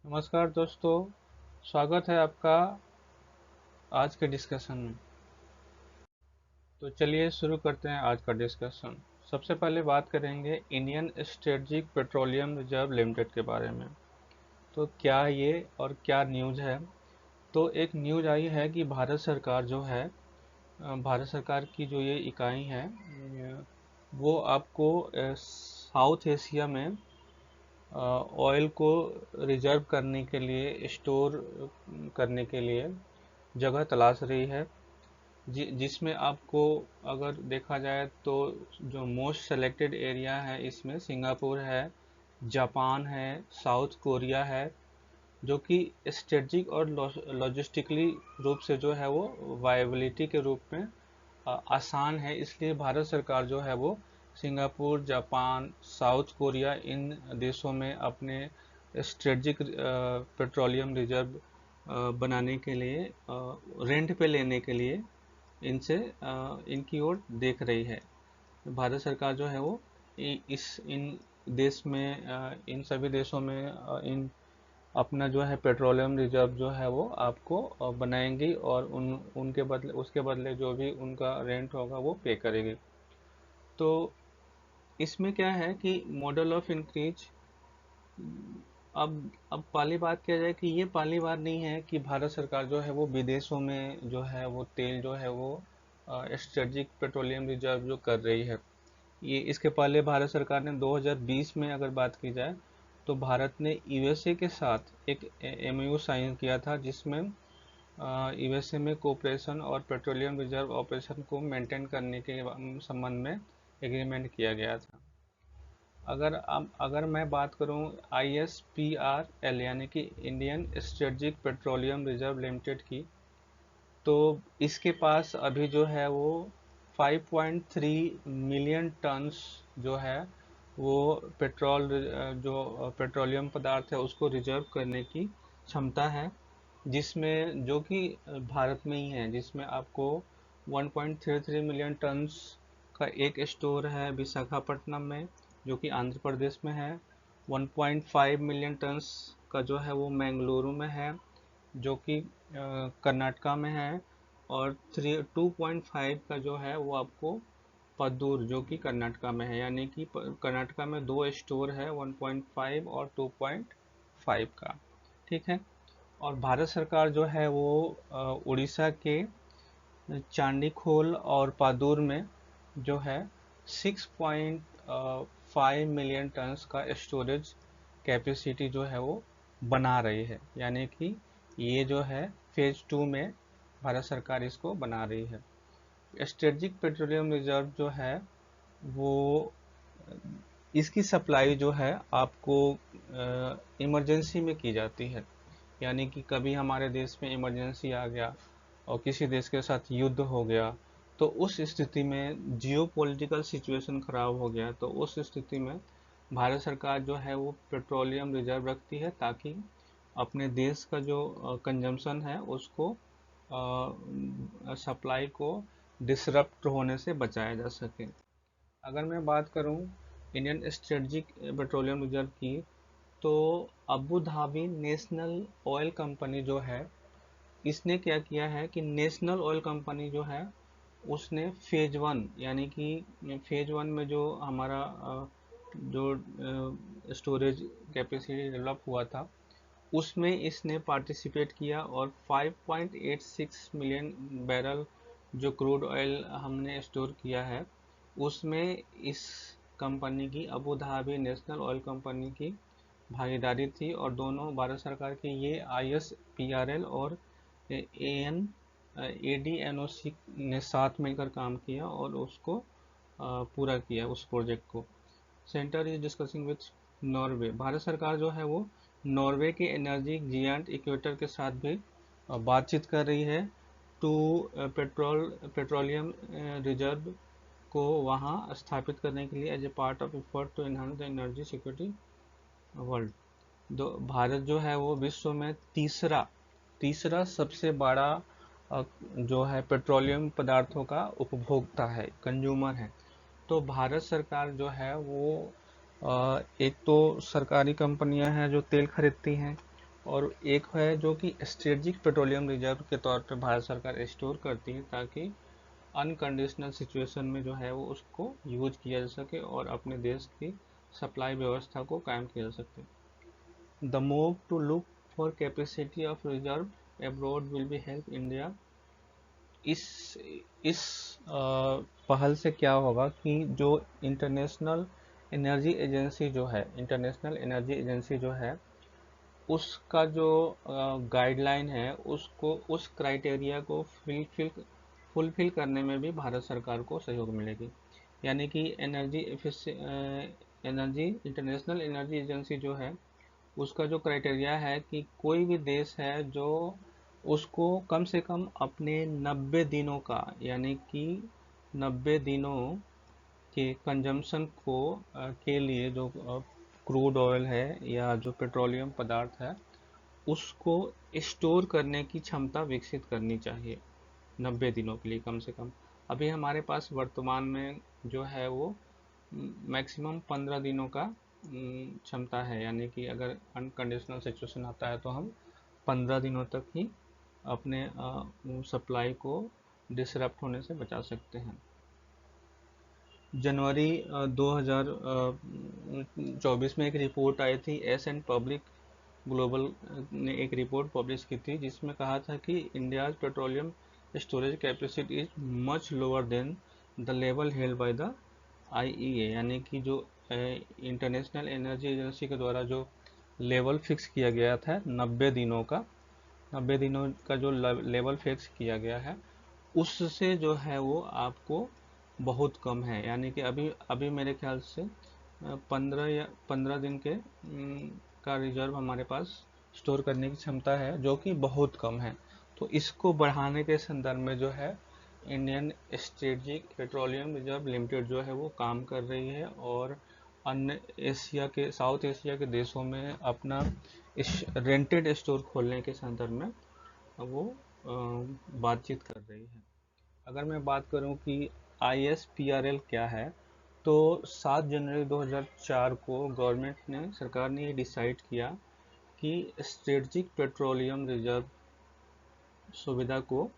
नमस्कार दोस्तों। स्वागत है आपका आज के डिस्कशन में। तो चलिए शुरू करते हैं आज का डिस्कशन। सबसे पहले बात करेंगे Indian strategic petroleum reserve limited के बारे में। तो क्या ये और क्या न्यूज़ है। तो एक न्यूज़ आई है कि भारत सरकार जो है, भारत सरकार की जो ये इकाई है, वो आपको साउथ एशिया में ऑयल को रिजर्व करने के लिए, स्टोर करने के लिए जगह तलाश रही है। जिसमें आपको अगर देखा जाए तो जो मोस्ट सेलेक्टेड एरिया है इसमें सिंगापुर है, जापान है, साउथ कोरिया है, जो कि स्ट्रेटजिक और लॉजिस्टिकली रूप से जो है वो वायबिलिटी के रूप में आसान है। इसलिए भारत सरकार जो है वो सिंगापुर, जापान, साउथ कोरिया इन देशों में अपने स्ट्रेटजिक पेट्रोलियम रिजर्व बनाने के लिए, रेंट पे लेने के लिए इनसे इनकी ओर देख रही है। भारत सरकार जो है वो इन देश में, इन सभी देशों में इन अपना जो है पेट्रोलियम रिजर्व जो है वो आपको बनाएंगी और उनके बदले, उसके बदले जो भी उनका रेंट होगा वो पे करेगी। तो इसमें क्या है कि मॉडल ऑफ इंक्रीज, अब पहली बात किया जाए कि ये पहली बार नहीं है कि भारत सरकार जो है वो विदेशों में जो है वो तेल जो है वो स्ट्रेटजिक पेट्रोलियम रिजर्व जो कर रही है। ये इसके पहले भारत सरकार ने 2020 में अगर बात की जाए तो भारत ने यूएसए के साथ एक एमओयू साइन किया था, जिसमें यूएसए में कोऑपरेशन और पेट्रोलियम रिजर्व ऑपरेशन को मेंटेन करने के संबंध में एग्रीमेंट किया गया था। अगर मैं बात करूं ISPRL यानी कि Indian strategic petroleum reserve limited की, तो इसके पास अभी जो है वो 5.3 मिलियन टन्स जो है वो जो पेट्रोलियम पदार्थ है उसको रिजर्व करने की क्षमता है, जिसमें जो कि भारत में ही है, जिसमें आपको 1.33 मिलियन टन्स का एक स्टोर है विशाखापट्टनम में, जो कि आंध्र प्रदेश में है। 1.5 मिलियन टन्स का जो है वो मैंगलुरु में है, जो कि कर्नाटका में है। और 2.5 का जो है वो आपको पद्दूर, जो कि कर्नाटका में है। यानी कि कर्नाटका में दो स्टोर है, 1.5 और 2.5 का। ठीक है। और भारत सरकार जो है वो उड़ीसा के चांदीखोल और पादुर में जो है 6.5 मिलियन टन्स का स्टोरेज कैपेसिटी जो है वो बना रही है। यानी कि ये जो है फेज 2 में भारत सरकार इसको बना रही है। स्ट्रेटजिक पेट्रोलियम रिजर्व जो है वो, इसकी सप्लाई जो है आपको इमरजेंसी में की जाती है। यानी कि कभी हमारे देश में इमरजेंसी आ गया और किसी देश के साथ युद्ध हो गया, तो उस स्थिति में जियो पॉलिटिकल सिचुएशन खराब हो गया, तो उस स्थिति में भारत सरकार जो है वो पेट्रोलियम रिजर्व रखती है, ताकि अपने देश का जो कंजम्पशन है उसको, सप्लाई को डिसरप्ट होने से बचाया जा सके। अगर मैं बात करूं इंडियन स्ट्रेटजिक पेट्रोलियम रिजर्व की, तो Abu Dhabi national oil company जो है, इसने क्या किया है कि नेशनल ऑयल कंपनी जो है उसने फेज 1, यानी कि फेज 1 में जो हमारा जो स्टोरेज कैपेसिटी डेवलप हुआ था उसमें इसने पार्टिसिपेट किया, और 5.86 मिलियन बैरल जो क्रूड ऑयल हमने स्टोर किया है उसमें इस कंपनी की, Abu Dhabi national oil company की भागीदारी थी। और दोनों भारत सरकार के ये ISPRL और AN ADNOC ने साथ मिलकर काम किया और उसको पूरा किया उस प्रोजेक्ट को। Centre is discussing with Norway. Bharat सरकार जो है वो नॉर्वे के एनर्जी जियांट इक्वेटर के साथ भी बातचीत कर रही है, टू पेट्रोलियम रिजर्व को वहाँ स्थापित करने के लिए, as a part of effort to enhance the energy security world. Bharat जो है वो विश्व में तीसरा तीसरा सबसे बड़ा जो है पेट्रोलियम पदार्थों का उपभोक्ता है, कंज्यूमर है। तो भारत सरकार जो है वो एक तो सरकारी कंपनियां हैं जो तेल खरीदती हैं, और एक है जो कि स्ट्रेटेजिक पेट्रोलियम रिजर्व के तौर पे भारत सरकार स्टोर करती है, ताकि अनकंडीशनल सिचुएशन में जो है वो उसको यूज किया जा सके और अपने देश की सप्लाई व्यवस्था को कायम किया जा सके। The move to look for capacity of reserve abroad will be help India. इस इस पहल से क्या होगा कि जो इंटरनेशनल एनर्जी एजेंसी जो है उसका जो गाइडलाइन है, उसको उस क्राइटेरिया को फुलफिल करने में भी भारत सरकार को सहयोग मिलेगी। यानी कि एनर्जी इंटरनेशनल एनर्जी एजेंसी जो है उसका जो क्राइटेरिया है कि कोई भी देश है जो उसको कम से कम अपने 90 दिनों का, यानी कि 90 दिनों के कंजम्पशन को के लिए जो क्रूड ऑयल है या जो पेट्रोलियम पदार्थ है उसको स्टोर करने की क्षमता विकसित करनी चाहिए 90 दिनों के लिए कम से कम। अभी हमारे पास वर्तमान में जो है वो मैक्सिमम 15 दिनों का क्षमता है, यानी कि अगर अनकंडीशनल सिचुएशन आता है तो हम 15 दिनों तक ही अपने सप्लाई को डिसरप्ट होने से बचा सकते हैं। जनवरी 2024 में एक रिपोर्ट आई थी, एस एंड पब्लिक ग्लोबल ने एक रिपोर्ट पब्लिश की थी जिसमें कहा था कि India's petroleum storage capacity is much lower than the level held by the IEA, यानी कि जो इंटरनेशनल एनर्जी एजेंसी के द्वारा जो लेवल फिक्स किया गया था 90 दिनों का जो लेवल फिक्स किया गया है उससे जो है वो आपको बहुत कम है। यानी कि अभी अभी मेरे ख्याल से 15 दिन के का रिजर्व हमारे पास स्टोर करने की क्षमता है, जो कि बहुत कम है। तो इसको बढ़ाने के संदर्भ में जो है Indian strategic petroleum reserve limited जो है वो काम कर रही है और अन्य साउथ एशिया के देशों में अपना इस रेंटेड स्टोर खोलने के संदर्भ में वो बातचीत कर रही है। अगर मैं बात करूं कि ISPRL क्या है, तो 7 जनवरी 2004 को सरकार ने ये डिसाइड किया कि स्ट्रेटेजिक पेट्रोलियम रिजर्व सुविधा को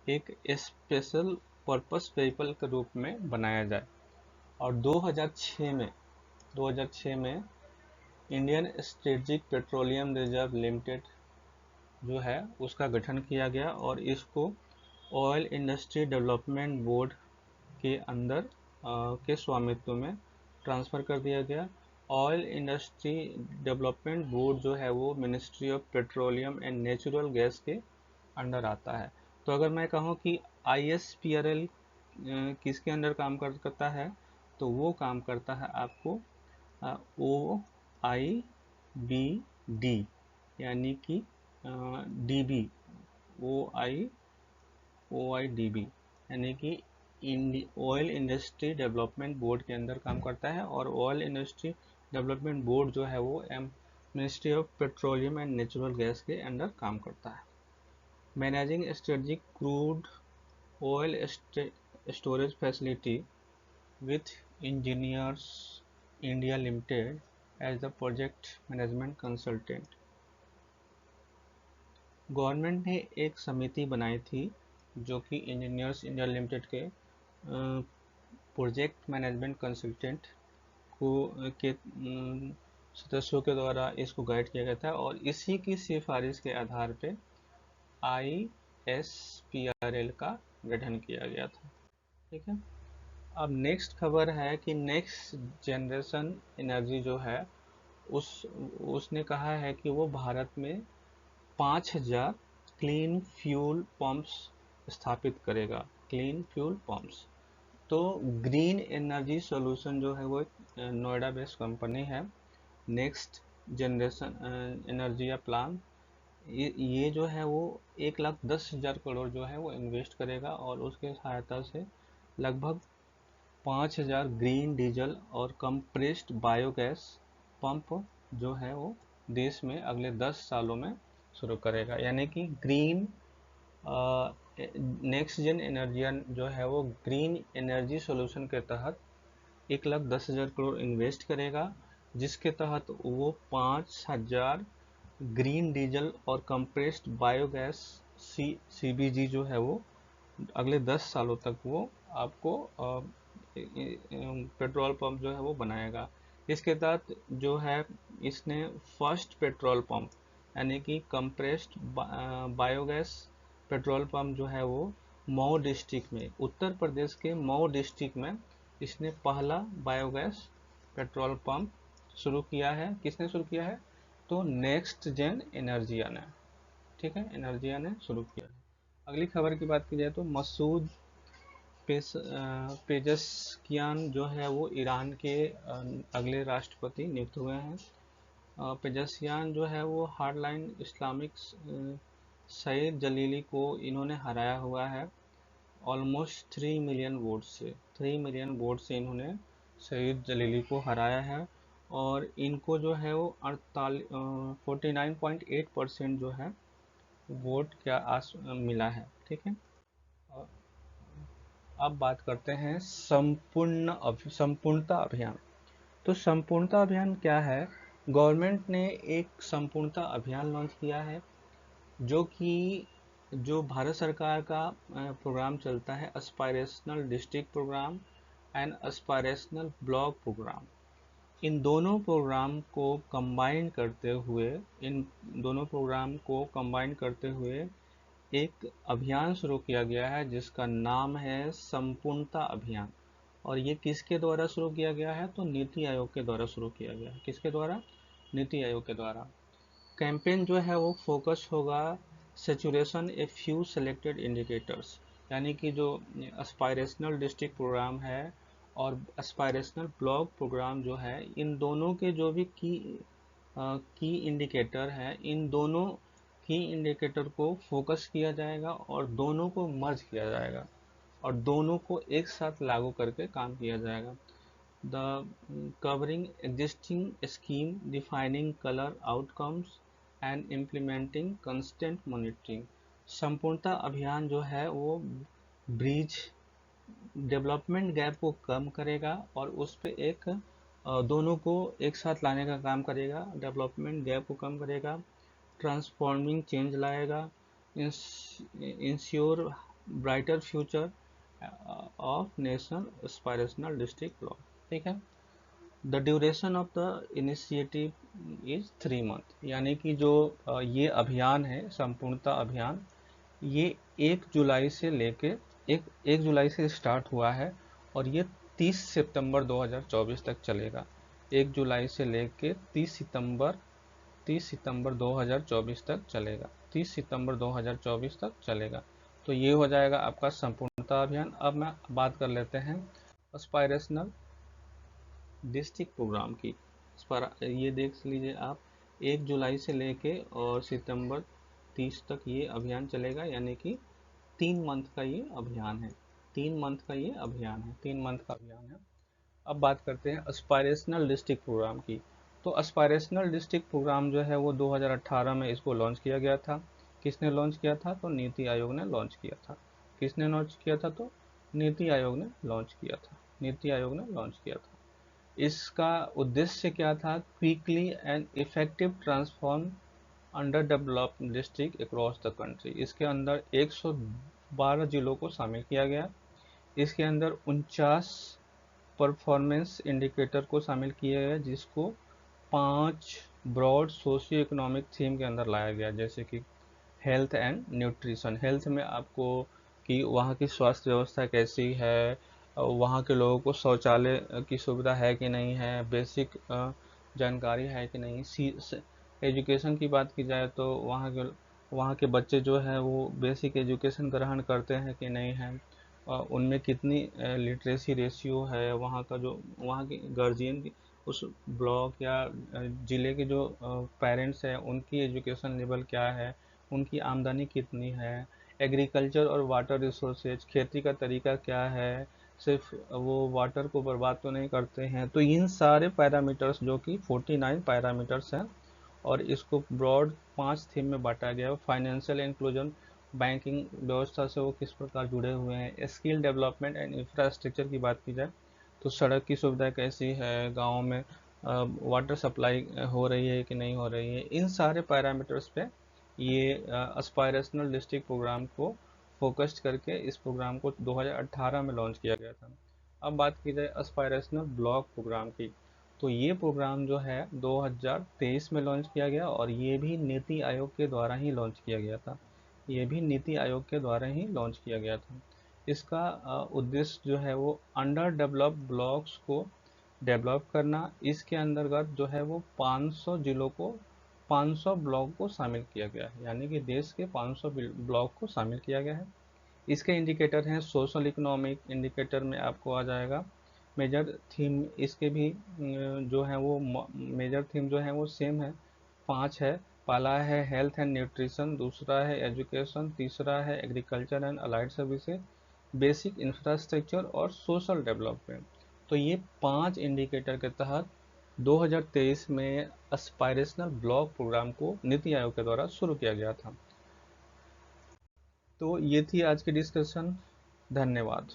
एक स्पेशल पर्पस व्हीकल के रूप में बनाया जाए। और 2006 में Indian strategic petroleum reserve limited जो है उसका गठन किया गया और इसको ऑयल इंडस्ट्री डेवलपमेंट बोर्ड के अंदर के स्वामित्व में ट्रांसफ़र कर दिया गया। ऑयल इंडस्ट्री डेवलपमेंट बोर्ड जो है वो ministry of petroleum and natural gas के अंडर आता है। तो अगर मैं कहूँ कि ISPRL किसके अंडर काम करता है, तो वो काम करता है आपको OIBD, यानी कि DB, OIDB यानी कि ऑयल इंडस्ट्री डेवलपमेंट बोर्ड के अंदर काम करता है। और ऑयल इंडस्ट्री डेवलपमेंट बोर्ड जो है वो ministry of petroleum and natural gas के अंडर काम करता है। Managing strategic crude oil storage facility with engineers India limited as the project management consultant. Government ने एक समिति बनाई थी जो कि इंजीनियर्स इंडिया लिमिटेड के प्रोजेक्ट मैनेजमेंट कंसल्टेंट को के सदस्यों के द्वारा इसको गाइड किया गया था और इसी की सिफारिश के आधार पे ISPRL का गठन किया गया था। ठीक है, अब नेक्स्ट खबर है कि नेक्स्ट जनरेशन एनर्जी जो है उसने कहा है कि वो भारत में 5000 क्लीन फ्यूल पंप्स स्थापित करेगा। क्लीन फ्यूल पंप्स, तो ग्रीन एनर्जी सॉल्यूशन जो है वो नोएडा बेस्ड कंपनी है। नेक्स्ट जनरेशन एनर्जी या प्लान ये जो है वो 1,10,000 करोड़ जो है वो इन्वेस्ट करेगा और उसके सहायता से लगभग 5,000 ग्रीन डीजल और कंप्रेस्ड बायोगैस पंप जो है वो देश में अगले 10 सालों में शुरू करेगा। यानी कि ग्रीन नेक्स्ट जेन एनर्जियन जो है वो ग्रीन एनर्जी सॉल्यूशन के तहत 1,10,000 करोड़ इन्वेस्ट करेगा, जिसके तहत वो 5,000 ग्रीन डीजल और कंप्रेस्ड बायोगैस सीबीजी जो है वो अगले 10 सालों तक वो आपको पेट्रोल पंप जो है वो बनाएगा। इसके तहत जो है इसने फर्स्ट पेट्रोल पंप यानी कि कंप्रेस्ड बायोगैस पेट्रोल पंप जो है वो मऊ डिस्ट्रिक्ट में, उत्तर प्रदेश के मऊ डिस्ट्रिक्ट में इसने पहला बायोगैस पेट्रोल पंप शुरू किया है। किसने शुरू किया है? तो नेक्स्ट जेन एनर्जिया ने, ठीक है, एनर्जिया ने शुरू किया है। अगली खबर की बात की जाए तो मसूद पेजशकियान जो है वो ईरान के अगले राष्ट्रपति नियुक्त हुए हैं। पेजशकियान जो है वो हार्डलाइन इस्लामिक सईद जलीली को इन्होंने हराया हुआ है ऑलमोस्ट 3 मिलियन वोट से। 3 मिलियन वोट से इन्होंने सईद जलीली को हराया है और इनको जो है वो 49.8% जो है वोट क्या मिला है, ठीक है। अब बात करते हैं संपूर्णता अभियान। तो संपूर्णता अभियान क्या है? गवर्नमेंट ने एक संपूर्णता अभियान लॉन्च किया है जो कि जो भारत सरकार का प्रोग्राम चलता है, aspirational district program and aspirational block program. इन दोनों प्रोग्राम को कंबाइन करते हुए इन दोनों प्रोग्राम को कंबाइन करते हुए एक अभियान शुरू किया गया है जिसका नाम है संपूर्णता अभियान। और ये किसके द्वारा शुरू किया गया है? तो नीति आयोग के द्वारा शुरू किया गया है। किसके द्वारा? नीति आयोग के द्वारा। कैंपेन जो है वो फोकस होगा saturation a few selected indicators, यानी कि जो एस्पायरेशनल डिस्ट्रिक्ट प्रोग्राम है और एस्पायरेशनल ब्लॉक प्रोग्राम जो है, इन दोनों के जो भी की इंडिकेटर है, इन दोनों की इंडिकेटर को फोकस किया जाएगा और दोनों को मर्ज किया जाएगा और दोनों को एक साथ लागू करके काम किया जाएगा। The covering existing scheme defining colour outcomes and implementing constant monitoring. संपूर्णता अभियान जो है वो ब्रिज डेवलपमेंट गैप को कम करेगा और उस पे एक दोनों को एक साथ लाने का काम करेगा। डेवलपमेंट गैप को कम करेगा, ट्रांसफॉर्मिंग चेंज लाएगा, ensure brighter future of nation aspirational district block, ठीक है। The duration of the initiative is 3 month, यानी कि जो ये अभियान है संपूर्णता अभियान, ये 1 जुलाई से लेके 1 जुलाई से स्टार्ट हुआ है और ये 30 सितंबर 2024 तक चलेगा। 1 जुलाई से लेके 30 सितंबर 2024 तक चलेगा। 30 सितंबर 2024 तक चलेगा। तो ये हो जाएगा आपका संपूर्णता अभियान। अब मैं बात कर लेते हैं एस्पायरेशनल डिस्ट्रिक्ट प्रोग्राम की। ये देख लीजिए आप, 1 जुलाई से लेके और सितंबर 30 तक ये अभियान चलेगा, यानी कि 3 मंथ का ये अभियान है। 3 मंथ का ये अभियान है, 3 मंथ का अभियान है। अब बात करते हैं एस्पायरेशनल डिस्ट्रिक्ट प्रोग्राम की। तो एस्पायरेशनल डिस्ट्रिक्ट प्रोग्राम जो है वो 2018 में इसको लॉन्च किया गया था। किसने लॉन्च किया था? तो नीति आयोग ने लॉन्च किया था। किसने लॉन्च किया था? तो नीति आयोग ने लॉन्च किया था। नीति आयोग ने लॉन्च किया था। इसका उद्देश्य क्या था? Quickly and effective transform under developed district across the country. इसके अंदर 112 जिलों को शामिल किया गया। इसके अंदर 49 परफॉर्मेंस इंडिकेटर को शामिल किया गया, जिसको 5 ब्रॉड सोशियो इकोनॉमिक थीम के अंदर लाया गया, जैसे कि हेल्थ एंड न्यूट्रिशन। हेल्थ में आपको कि वहाँ की स्वास्थ्य व्यवस्था कैसी है, वहाँ के लोगों को शौचालय की सुविधा है कि नहीं है, बेसिक जानकारी है कि नहीं। एजुकेशन की बात की जाए तो वहाँ के बच्चे जो है वो बेसिक एजुकेशन ग्रहण करते हैं कि नहीं है, उनमें कितनी लिटरेसी रेशियो है, वहाँ का जो वहाँ के गार्जियन की उस ब्लॉक या ज़िले के जो पेरेंट्स हैं उनकी एजुकेशन लेवल क्या है, उनकी आमदनी कितनी है, एग्रीकल्चर और वाटर रिसोर्सेज, खेती का तरीका क्या है, सिर्फ वो वाटर को बर्बाद तो नहीं करते हैं। तो इन सारे पैरामीटर्स जो कि 49 पैरामीटर्स हैं और इसको ब्रॉड 5 थीम में बांटा गया है। फाइनेंशियल इंक्लूजन, बैंकिंग व्यवस्था से वो किस प्रकार जुड़े हुए हैं। स्किल डेवलपमेंट एंड इंफ्रास्ट्रक्चर की बात की जाए तो सड़क की सुविधा कैसी है गाँव में, वाटर सप्लाई हो रही है कि नहीं हो रही है, इन सारे पैरामीटर्स पे ये एस्पायरेशनल डिस्ट्रिक्ट प्रोग्राम को फोकस्ड करके इस प्रोग्राम को 2018 में लॉन्च किया गया था। अब बात की जाए एस्पायरेशनल ब्लॉक प्रोग्राम की, तो ये प्रोग्राम जो है 2023 में लॉन्च किया गया और ये भी नीति आयोग के द्वारा ही लॉन्च किया गया था। ये भी नीति आयोग के द्वारा ही लॉन्च किया गया था। इसका उद्देश्य जो है वो अंडर डेवलप्ड ब्लॉक्स को डेवलप करना, इसके अंतर्गत जो है वो 500 जिलों को 500 ब्लॉक को शामिल किया गया है, यानी कि देश के 500 ब्लॉक को शामिल किया गया है। इसके इंडिकेटर हैं सोशल इकोनॉमिक इंडिकेटर में आपको आ जाएगा। मेजर थीम इसके भी जो है वो मेजर थीम जो है वो सेम है, 5 है। पहला है हेल्थ एंड न्यूट्रिशन, दूसरा है एजुकेशन, तीसरा है agriculture and allied services, basic infrastructure और सोशल डेवलपमेंट। तो ये 5 इंडिकेटर के तहत 2023 में एस्पायरेशनल ब्लॉक प्रोग्राम को नीति आयोग के द्वारा शुरू किया गया था। तो ये थी आज की डिस्कशन। धन्यवाद।